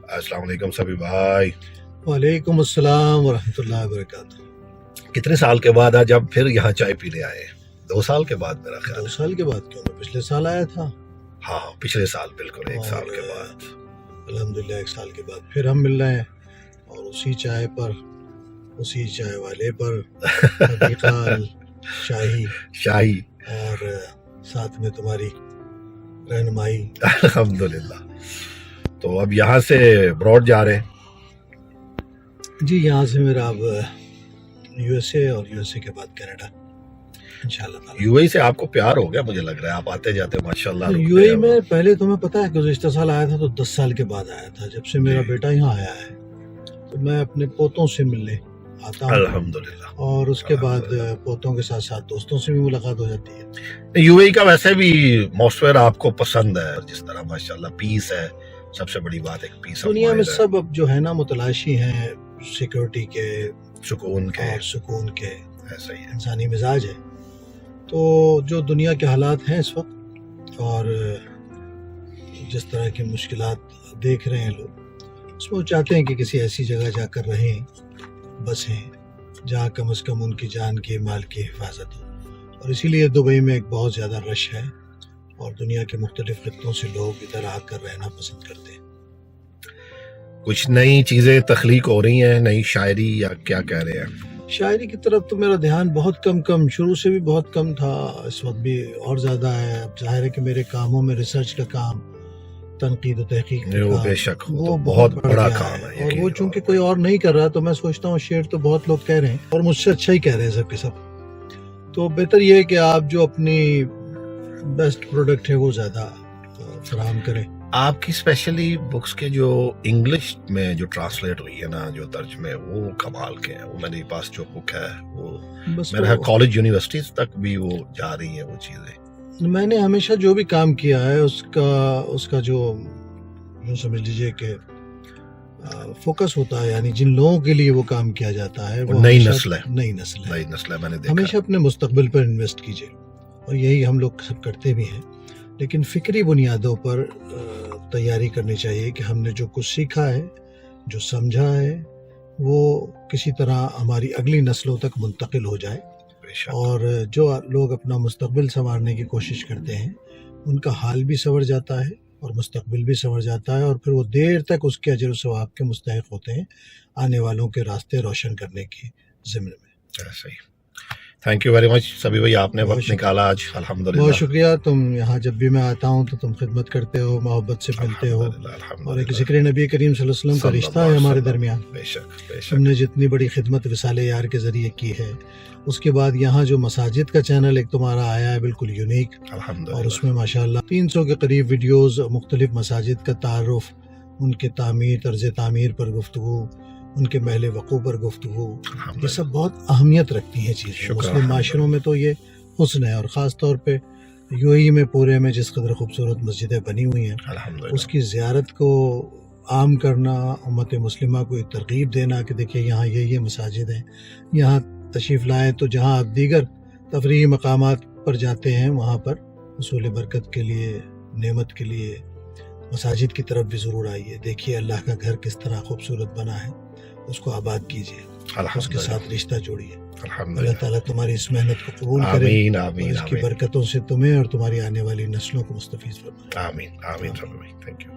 السلام علیکم سبھی بھائی. وعلیکم السلام ورحمۃ اللہ وبرکاتہ. کتنے سال کے بعد آج اب پھر یہاں چائے پینے آئے؟ 2 سال کے بعد میرا خیال 2 ہے. سال کے بعد کیوں؟ میں پچھلے سال آیا تھا. ہاں پچھلے سال بالکل 1 سال کے اور بعد. الحمدللہ 1 سال کے بعد پھر ہم مل رہے ہیں، اور اسی چائے پر، اسی چائے والے پر حقیقہ شاہی اور ساتھ میں تمہاری رہنمائی. الحمدللہ. تو اب یہاں سے براڈ جا رہے ہیں؟ جی یہاں سے میرا اب یو ایس اے، اور یو ایس اے کے بعد کینیڈا انشاءاللہ تعالی. یو اے سے آپ کو پیار ہو گیا مجھے لگ رہا ہے، آپ آتے جاتے ماشاءاللہ. یو اے میں پہلے تمہیں پتا ہے کہ گزشتہ سال آیا تھا تو 10 سال کے بعد آیا تھا. جب سے میرا بیٹا یہاں آیا ہے تو میں اپنے پوتوں سے ملنے آتا ہوں، الحمدللہ. اور اس کے بعد پوتوں کے ساتھ ساتھ دوستوں سے بھی ملاقات ہو جاتی ہے. یو اے کا ویسے بھی موسفیر آپ کو پسند ہے، جس طرح ماشاءاللہ پیس ہے، سب سے بڑی بات ایک پیس. دنیا میں سب اب جو ہے نا متلاشی ہیں سیکورٹی کے، سکون کے، اور سکون کے. ایسا ہی ہے. انسانی مزاج ہے. تو جو دنیا کے حالات ہیں اس وقت، اور جس طرح کی مشکلات دیکھ رہے ہیں لوگ، اس میں وہ چاہتے ہیں کہ کسی ایسی جگہ جا کر رہیں، بسیں، جہاں کم از کم ان کی جان کی، مال کی حفاظت ہو. اور اسی لیے دبئی میں ایک بہت زیادہ رش ہے، اور دنیا کے مختلف خطوں سے لوگ ادھر آ کر رہنا پسند کرتے ہیں. کچھ نئی چیزیں تخلیق ہو رہی ہیں، نئی شاعری یا کیا کہہ رہے ہیں؟ شاعری کی طرف تو میرا دھیان بہت کم شروع سے بھی بہت کم تھا، اس وقت بھی اور زیادہ ہے. اب ظاہر ہے کہ میرے کاموں میں ریسرچ کا کام، تنقید و تحقیق کا وہ کام، بے شک وہ بہت بڑھ بڑا گیا کام ہے. اور وہ چونکہ کوئی اور نہیں کر رہا تو میں سوچتا ہوں شعر تو بہت لوگ کہہ رہے ہیں، اور مجھ سے اچھا ہی کہہ رہے ہیں سب کے سب. تو بہتر یہ ہے کہ آپ جو اپنی بیسٹ پروڈکٹ ہے وہ زیادہ فراہم کریں. آپ کی اسپیشلی بکس کے جو انگلش میں جو ٹرانسلیٹ ہوئی ہے نا، جو ترجمے، وہ کمال کے ہیں. وہ میرے پاس جو بک ہے وہ بس میرا کالج یونیورسٹیز تک بھی وہ جا رہی ہیں وہ چیزیں. میں نے ہمیشہ جو بھی کام کیا ہے اس کا جو یوں سمجھ لیجئے کہ فوکس ہوتا ہے، یعنی جن لوگوں کے لیے وہ کام کیا جاتا ہے وہ نئی نسل ہے. نئی نسل ہے. نئی نسل ہے، میں نے دیکھا. ہمیشہ اپنے مستقبل پر انویسٹ کیجئے، اور یہی ہم لوگ سب کرتے بھی ہیں. لیکن فکری بنیادوں پر تیاری کرنی چاہیے کہ ہم نے جو کچھ سیکھا ہے، جو سمجھا ہے، وہ کسی طرح ہماری اگلی نسلوں تک منتقل ہو جائے. اور جو لوگ اپنا مستقبل سنوارنے کی کوشش کرتے ہیں ان کا حال بھی سنور جاتا ہے، اور مستقبل بھی سنور جاتا ہے، اور پھر وہ دیر تک اس کے اجر و ثواب کے مستحق ہوتے ہیں، آنے والوں کے راستے روشن کرنے کی ضمن میں. صحیح. تھینک یو ویری مچ سبھی بھائی، آپ نے وقت نکالا آج. الحمدللہ. بہت شکریہ. تم یہاں جب بھی میں آتا ہوں تو تم خدمت کرتے ہو، محبت سے ملتے ہو، اور ایک ذکر نبی کریم صلی اللہ علیہ وسلم کا رشتہ ہے ہمارے درمیان. بے شک بے شک. تم نے جتنی بڑی خدمت وصال یار کے ذریعے کی ہے، اس کے بعد یہاں جو مساجد کا چینل ایک تمہارا آیا ہے بالکل یونیک، اور اس میں ماشاءاللہ 300 کے قریب ویڈیوز، مختلف مساجد کا تعارف، ان کے تعمیر، طرز تعمیر پر گفتگو، ان کے محل وقوع پر گفتگو، یہ سب بہت اہمیت رکھتی ہیں چیزیں. مسلم معاشروں میں تو یہ حسن ہے، اور خاص طور پہ یو اے میں پورے میں جس قدر خوبصورت مسجدیں بنی ہوئی ہیں، اس کی زیارت کو عام کرنا، امت مسلمہ کو ایک ترغیب دینا کہ دیکھیں یہاں یہ مساجد ہیں، یہاں تشریف لائیں. تو جہاں آپ دیگر تفریحی مقامات پر جاتے ہیں وہاں پر حصول برکت کے لیے، نعمت کے لیے مساجد کی طرف بھی ضرور آئیے. دیکھیے اللہ کا گھر کس طرح خوبصورت بنا ہے، اس کو آباد کیجیے، اس کے ساتھ رشتہ جوڑیے. اللہ تعالیٰ تمہاری اس محنت کو قبول کرے، آمین اور آمین اس کی آمین برکتوں سے تمہیں اور تمہاری آنے والی نسلوں کو مستفید فرمائے. آمین آمین. Thank you.